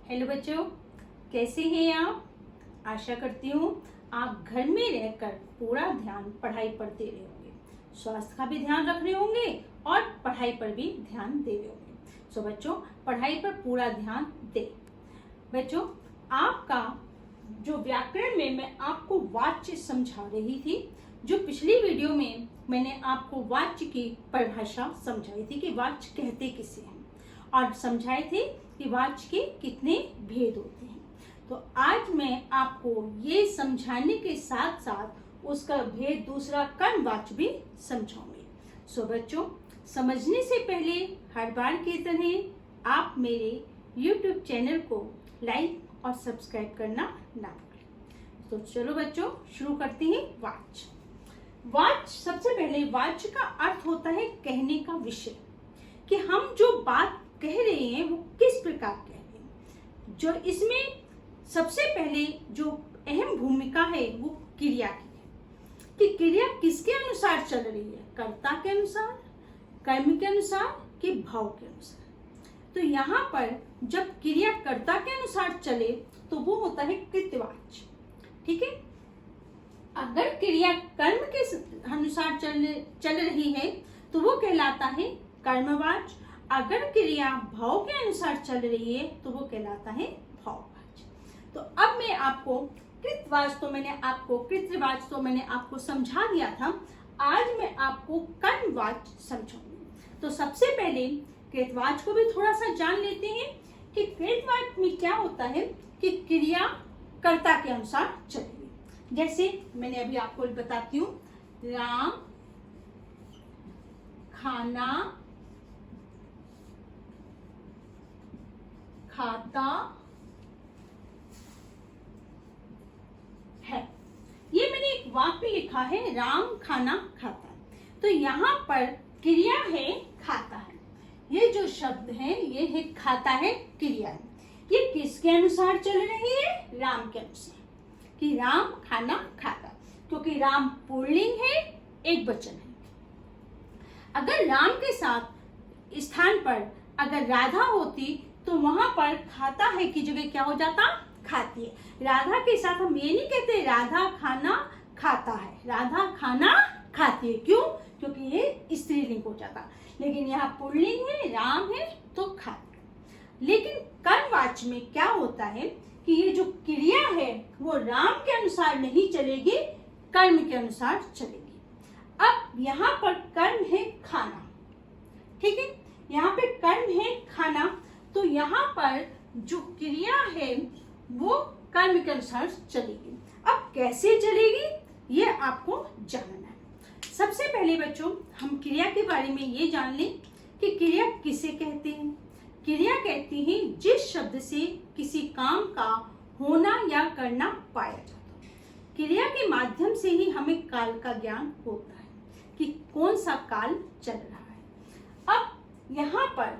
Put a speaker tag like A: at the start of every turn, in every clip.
A: Hello बच्चों, कैसे हैं आप। आशा करती हूँ आप घर में रहकर पूरा ध्यान पढ़ाई पर दे रहे होंगे, स्वास्थ्य का भी ध्यान रख रहे होंगे और पढ़ाई पर भी ध्यान दे रहे होंगे। सो बच्चों, पढ़ाई पर पूरा ध्यान दें। बच्चों, आपका जो व्याकरण में मैं आपको वाच्य समझा रही थी, जो पिछली वीडियो में मैंने आपको वाच्य की परिभाषा समझाई थी कि वाच्य कहते किसे हैं और समझाए थे कि वाच्य के कितने भेद होते हैं। तो आज मैं आपको ये समझाने के साथ साथ उसका भेद दूसरा कर्मवाच्य भी समझाऊंगी। सो बच्चों, समझने से पहले हर बार की तरह आप मेरे YouTube चैनल को लाइक और सब्सक्राइब करना ना भूलें। तो चलो बच्चों, शुरू करते हैं। वाच्य, सबसे पहले वाच्य का अर्थ होता है कहने का विषय, कि हम जो बात कह रहे हैं वो किस प्रकार कह रहे हैं। जो इसमें सबसे पहले जो अहम भूमिका है वो क्रिया की है, कि क्रिया किसके अनुसार चल रही है, कर्ता के अनुसार, कर्म के अनुसार कि भाव के अनुसार। तो यहाँ पर जब क्रिया कर्ता के अनुसार चले तो वो होता है कृत्यवाच्य। ठीक है, अगर क्रिया कर्म के अनुसार चल रही है तो वो कहलाता है कर्मवाच्य। अगर क्रिया भाव के अनुसार चल रही है तो वो कहलाता है भाववाच्य। तो अब मैं आपको कृतवाच्य तो मैंने आपको समझा दिया था। आज मैं आपको कर्मवाच्य समझाऊंगी। तो सबसे पहले कृतवाच्य को भी थोड़ा सा जान लेते हैं कि कृतवाच्य में क्या होता है, कि क्रिया कर्ता के अनुसार चलेगी। जैसे मैंने अभी आपको बताती हूँ, राम खाना खाता है। ये मैंने एक वाक्य लिखा है, राम खाना खाता है। तो यहाँ पर क्रिया है खाता है। ये जो शब्द है ये है खाता है, क्रिया है। ये किसके अनुसार चल रही है, राम के अनुसार, कि राम खाना खाता, क्योंकि राम पुल्लिंग है, एक वचन है। अगर राम के साथ स्थान पर अगर राधा होती तो वहां पर खाता है की जगह क्या हो जाता, खाती है। राधा के साथ हम ये नहीं कहते राधा खाना खाता है, राधा खाना खाती है। क्यों? क्योंकि ये स्त्रीलिंग हो जाता। लेकिन यहाँ पुल्लिंग है, राम है, तो खाती। लेकिन कर्मवाच्य में क्या होता है कि ये जो क्रिया है वो राम के अनुसार नहीं चलेगी, कर्म के अनुसार चलेगी। अब यहाँ पर कर्म है खाना। ठीक है, यहाँ पे कर्म है खाना, तो यहाँ पर जो क्रिया है वो कर्म के अनुसार चलेगी। अब कैसे चलेगी ये आपको जानना है। सबसे पहले बच्चों, हम क्रिया के बारे में ये जान लें कि क्रिया किसे कहते हैं। क्रिया कहती है जिस शब्द से किसी काम का होना या करना पाया जाता है। क्रिया के माध्यम से ही हमें काल का ज्ञान होता है कि कौन सा काल चल रहा है। अब यहाँ पर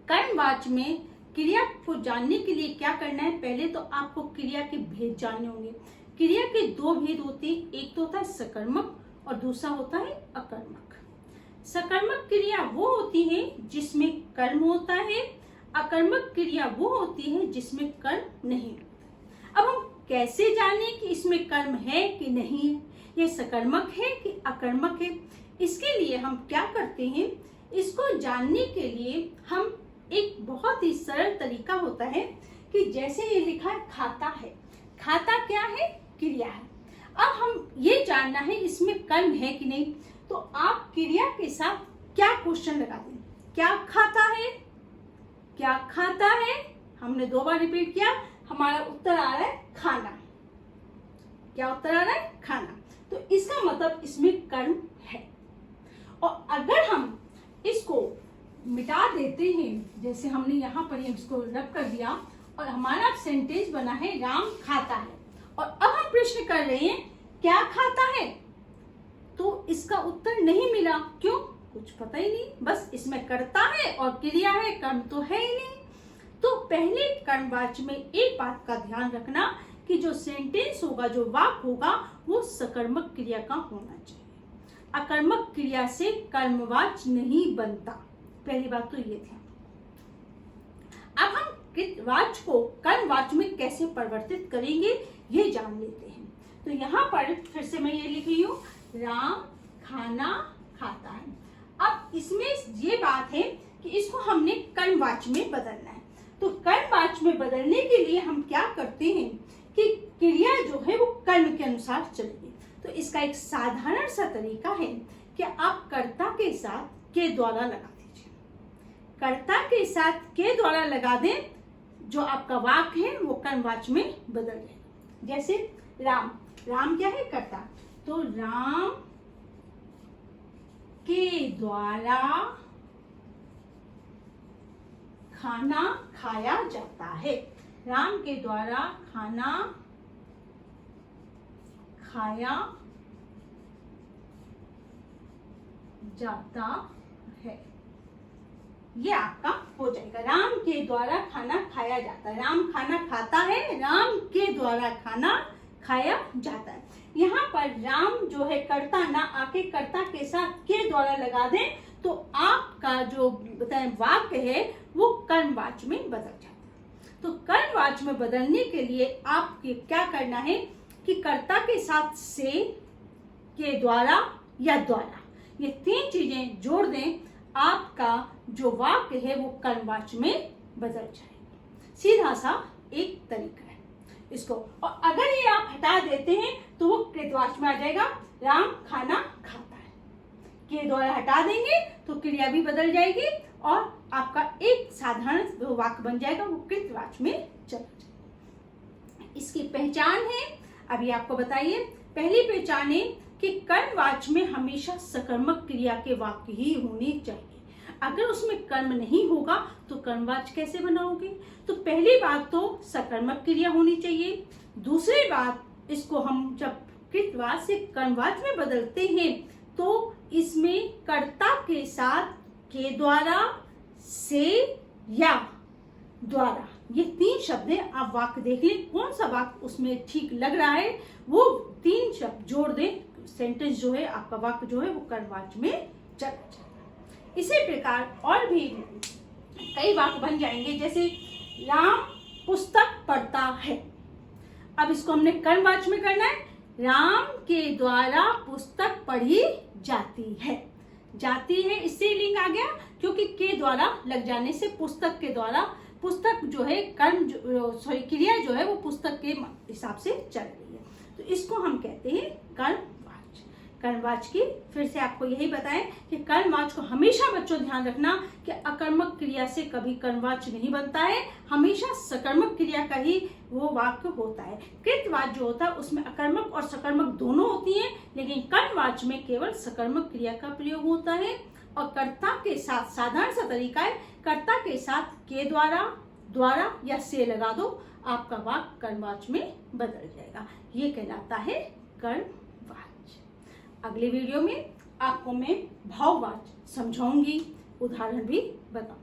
A: कर्मवाच्य में क्रिया को जानने के लिए क्या करना है, पहले तो आपको क्रिया के भेद जानने होंगे। क्रिया के दो भेद होते हैं, एक तो होता है सकर्मक और दूसरा होता है अकर्मक। सकर्मक क्रिया वो होती है जिसमें कर्म होता है, अकर्मक क्रिया वो होती है जिसमें कर्म नहीं होता। अब हम कैसे जाने कि इसमें कर्म है कि नहीं है, ये सकर्मक है कि अकर्मक है। इसके लिए हम क्या करते हैं, इसको जानने के लिए हम एक बहुत ही सरल तरीका होता है कि जैसे ये लिखा है खाता है, खाता क्या है, क्रिया है। अब हम ये जानना है इसमें कर्म है कि नहीं, तो आप क्रिया के साथ क्या क्वेश्चन लगा दें, क्या खाता है, क्या खाता है। हमने 2 बार रिपीट किया, हमारा उत्तर आ रहा है खाना। क्या उत्तर आ रहा है, खाना। तो इसका मतलब इसमें कर्म है। और अगर हम इसको मिटा देते हैं, जैसे हमने यहाँ पर इसको रब कर दिया और हमारा सेंटेंस बना है राम खाता है, और अब हम प्रश्न कर रहे हैं क्या खाता है, तो इसका उत्तर नहीं मिला। क्यों? कुछ पता ही नहीं, बस इसमें कर्ता है और क्रिया है, कर्म तो है ही नहीं। तो पहले कर्मवाच्य में एक बात का ध्यान रखना कि जो सेंटेंस होगा, जो वाक्य होगा, वो सकर्मक क्रिया का होना चाहिए। अकर्मक क्रिया से कर्मवाच्य नहीं बनता। पहली बात तो ये थी। अब हम कृतवाच्य को कर्मवाच्य में कैसे परिवर्तित करेंगे ये जान लेते हैं। तो यहाँ पर फिर से मैं ये लिख रही हूँ, राम खाना खाता है। अब इसमें ये बात है कि इसको हमने कर्मवाच्य में बदलना है। तो कर्मवाच्य में बदलने के लिए हम क्या करते हैं कि क्रिया जो है वो कर्म के अनुसार चलेगी। तो इसका एक साधारण सा तरीका है कि आप कर्ता के साथ के द्वारा लगा दीजिए। कर्ता के साथ के द्वारा लगा दें, जो आपका वाक्य है वो कर्मवाच्य में बदल जाएगा। जैसे राम, राम क्या है? कर्ता। तो राम के द्वारा खाना खाया जाता है। राम के द्वारा खाना खाया जाता है। ये आपका हो जाएगा, राम के द्वारा खाना खाया जाता है। राम खाना खाता है, राम के द्वारा खाना खाया जाता है। यहाँ पर राम जो है कर्ता ना आके कर्ता के साथ के द्वारा लगा दें तो आपका जो बताए वाक्य है वो कर्मवाच्य में बदल जाता है। तो कर्मवाच्य में बदलने के लिए आपको क्या करना है कि कर्ता के साथ से, के द्वारा या द्वारा, ये तीन चीजें जोड़ दें, आपका जो वाक्य है वो कर्मवाच्य में बदल जाएगा। सीधा सा एक तरीका है इसको। और अगर ये आप हटा देते हैं तो वो कृतवाच्य में आ जाएगा, राम खाना खाता है। के द्वारा हटा देंगे तो क्रिया भी बदल जाएगी और आपका एक साधारण वाक्य बन जाएगा, वो कृतवाच्य में चला जाएगा। इसकी पहचान है, अभी आपको बताइए। पहली पहचान है कि कर्मवाच्य में हमेशा सकर्मक क्रिया के वाक्य ही होने चाहिए। अगर उसमें कर्म नहीं होगा तो कर्मवाच्य कैसे बनाओगे? तो पहली बात तो सकर्मक क्रिया होनी चाहिए। दूसरी बात, इसको हम जब कृतवाच्य से कर्मवाच्य में बदलते हैं तो इसमें कर्ता के साथ के द्वारा, से या द्वारा, ये तीन शब्द हैं। आप वाक्य देख लें कौन सा वाक्य उसमें ठीक लग रहा है, वो तीन शब्द जोड़ दें, सेंटेंस जो है आपका वाक्य जो है वो कर्मवाच्य में चला जाएगा। इसी प्रकार और भी कई वाक्य बन जाएंगे, जैसे राम पुस्तक पढ़ता है। अब इसको हमने कर्मवाच्य में करना है, राम के द्वारा पुस्तक पढ़ी जाती है। जाती है इससे लिंग आ गया, क्योंकि के द्वारा लग जाने से पुस्तक के द्वारा, पुस्तक जो है कर्म क्रिया जो है वो पुस्तक के हिसाब से चल रही है। तो इसको हम कहते हैं कर्मवाच्य। कर्मवाच्य की फिर से आपको यही बताएं कि कर्मवाच्य को हमेशा बच्चों ध्यान रखना कि अकर्मक क्रिया से कभी कर्मवाच्य नहीं बनता है, हमेशा सकर्मक क्रिया का ही वो वाक्य होता है। कृतवाच्य जो होता है उसमें अकर्मक और सकर्मक दोनों होती हैं, लेकिन कर्मवाच्य में केवल सकर्मक क्रिया का प्रयोग होता है। और कर्ता के साथ साधारण सा तरीका है, कर्ता के साथ के द्वारा, द्वारा या से लगा दो, आपका वाक्य कर्मवाच्य में बदल जाएगा। ये कहलाता है कर्मवाच्य। अगले वीडियो में आपको मैं भाववाच्य समझाऊंगी, उदाहरण भी बताऊंगी।